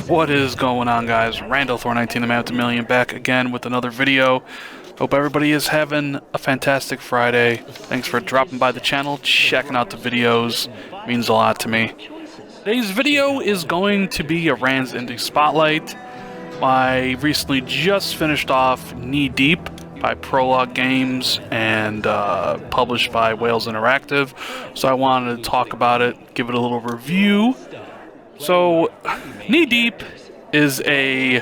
What is going on, guys? Randall Thor 19, the man with a million, back again with another video. Hope everybody is having a fantastic Friday. Thanks for dropping by the channel, checking out the videos. Means a lot to me. Today's video is going to be a Rand's Indie Spotlight. I recently just finished off Knee Deep by Prologue Games and published by Wales Interactive. So I wanted to talk about it, give it a little review. So, Knee Deep is a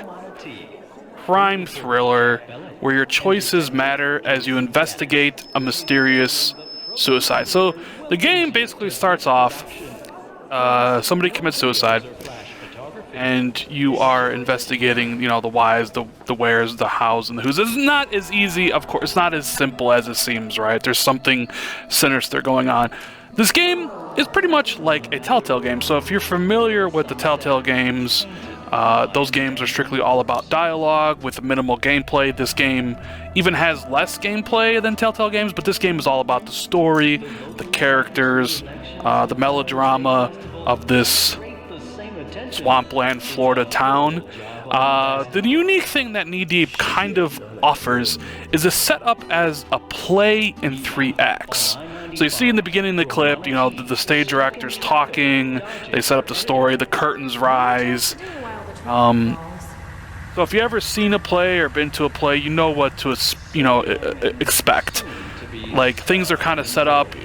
crime thriller where your choices matter as you investigate a mysterious suicide. So, the game basically starts off, somebody commits suicide, and you are investigating, you know, the whys, the wheres, the hows, and the whos. It's not as easy, of course, it's not as simple as it seems, right? There's something sinister going on. This game is pretty much like a Telltale game, so if you're familiar with the Telltale games, those games are strictly all about dialogue with minimal gameplay. This game even has less gameplay than Telltale games, but this game is all about the story, the characters, the melodrama of this swampland, Florida town. The unique thing that Knee Deep kind of offers is a setup as a play in 3 acts. So you see in the beginning of the clip, you know, the stage director's talking, they set up the story, the curtains rise. So if you ever seen a play or been to a play, you know what to, expect. Like, things are kind of set up.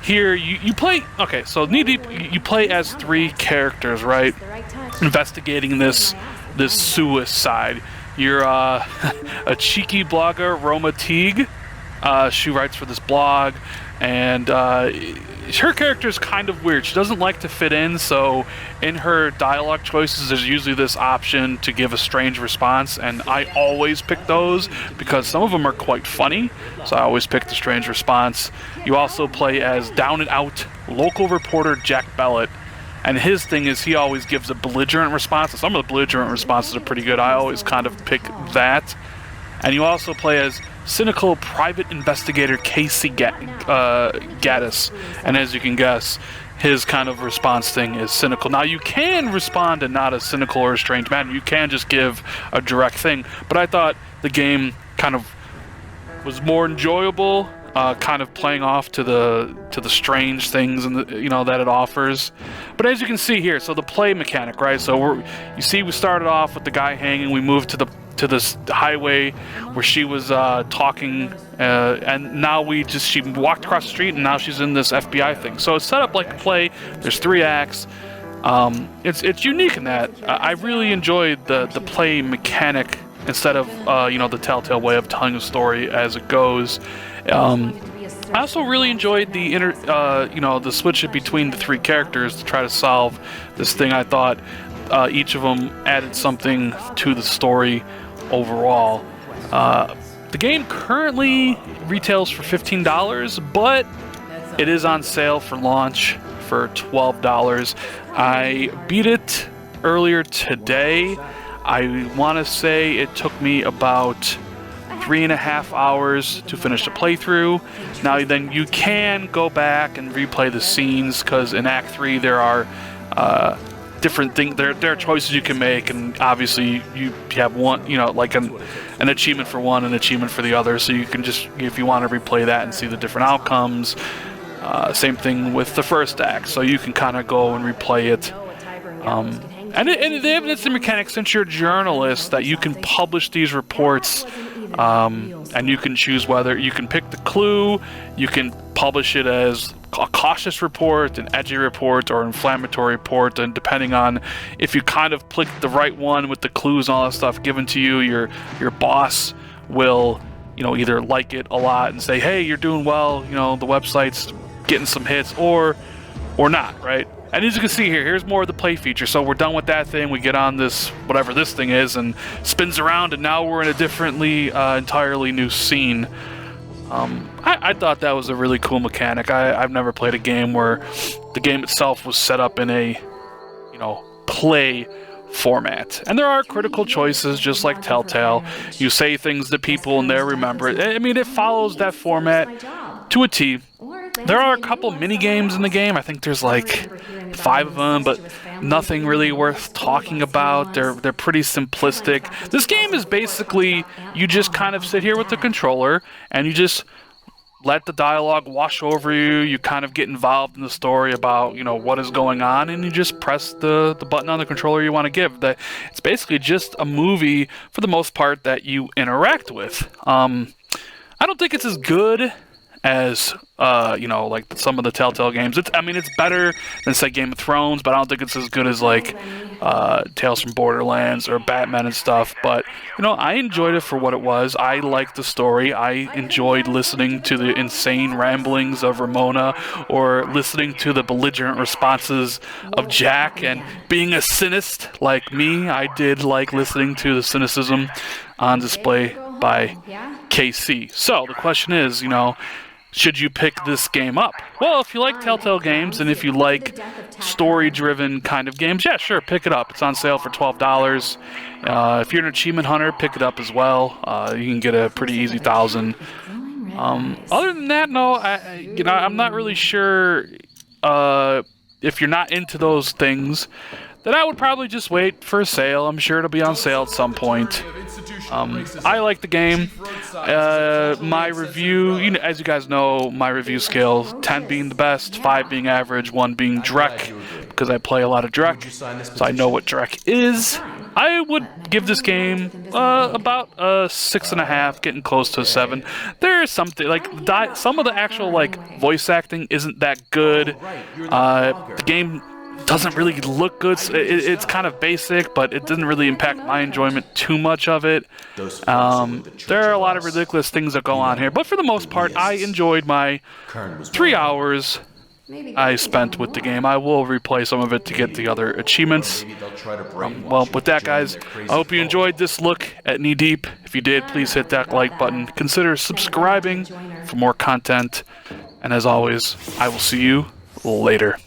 Here, you play, okay, so Knee Deep, you play as 3 characters, right? Investigating this suicide. You're a cheeky blogger, Romana Teague. She writes for this blog, and her character is kind of weird. She doesn't like to fit in, so in her dialogue choices there's usually this option to give a strange response, and I always pick those because some of them are quite funny, so I always pick the strange response. You also play as down and out local reporter Jack Bellet, and his thing is he always gives a belligerent response. Some of the belligerent responses are pretty good. I always kind of pick that. And you also play as cynical private investigator Casey Gaddis, and as you can guess, his kind of response thing is cynical. Now, you can respond in not a cynical or a strange manner. You can just give a direct thing, but I thought the game kind of was more enjoyable, kind of playing off to the strange things and that it offers. But as you can see here, so the play mechanic, right? So we started off with the guy hanging. We moved to this highway where she was talking, and now she walked across the street, and now she's in this FBI thing. So it's set up like a play. There's 3 acts. It's unique in that I really enjoyed the play mechanic instead of the Telltale way of telling a story as it goes. I also really enjoyed the switch between the 3 characters to try to solve this thing. I thought each of them added something to the story overall. The game currently retails for $15, but it is on sale for launch for $12. I beat it earlier today. I want to say it took me about 3.5 hours to finish the playthrough. Now then, you can go back and replay the scenes, because in Act 3 there are different things. There are choices you can make, and obviously you have one, like an achievement for one, an achievement for the other. So you can just, if you want to replay that and see the different outcomes. Same thing with the first act, so you can kind of go and replay it. And they have instant mechanics, since you're a journalist, that you can publish these reports, and you can choose whether you can pick the clue, you can publish it as a cautious report, an edgy report, or an inflammatory report, and depending on if you kind of click the right one with the clues and all that stuff given to you, your boss will either like it a lot and say, hey, you're doing well, the website's getting some hits, or not, right? And as you can see here, here's more of the play feature. So we're done with that thing. We get on this, whatever this thing is, and spins around, and now we're in a entirely new scene. I thought that was a really cool mechanic. I've never played a game where the game itself was set up in a, play format. And there are critical choices, just like Telltale. You say things to people and they'll remember it. I mean, it follows that format to a T. There are a couple mini games in the game. I think there's like 5 of them, but nothing really worth talking about. They're pretty simplistic. This game is basically, you just kind of sit here with the controller and you just let the dialogue wash over you. You kind of get involved in the story about, you know, what is going on, and you just press the button on the controller you want to give. It's basically just a movie, for the most part, that you interact with. I don't think it's as good as, you know, like some of the Telltale games. I mean, it's better than, say, Game of Thrones, but I don't think it's as good as, like, Tales from Borderlands or Batman and stuff. But, you know, I enjoyed it for what it was. I liked the story. I enjoyed listening to the insane ramblings of Ramona, or listening to the belligerent responses of Jack. And being a cynist like me, I did like listening to the cynicism on display by KC. So the question is, you know, should you pick this game up? Well, if you like Telltale games and if you like story-driven kind of games, yeah, sure, pick it up. It's on sale for $12. If you're an achievement hunter, pick it up as well. You can get a pretty easy 1,000. Other than that, no, I'm not really sure if you're not into those things, then I would probably just wait for a sale. I'm sure it'll be on sale at some point. I like the game. My review, you know, as you guys know, my review scale, 10 being the best, 5 being average, 1 being Drek, because I play a lot of Drek, so I know what Drek is. I would give this game about a 6.5, getting close to a 7. There's something, like, some of the actual, like, voice acting isn't that good. The game doesn't really look good. It's kind of basic, but it doesn't really impact my enjoyment too much of it. There are a lot of ridiculous things that go on here, but for the most part, I enjoyed my 3 hours I spent with the game. I will replay some of it to get the other achievements. Well, with that, guys, I hope you enjoyed this look at Knee Deep. If you did, please hit that like button. Consider subscribing for more content. And as always, I will see you later.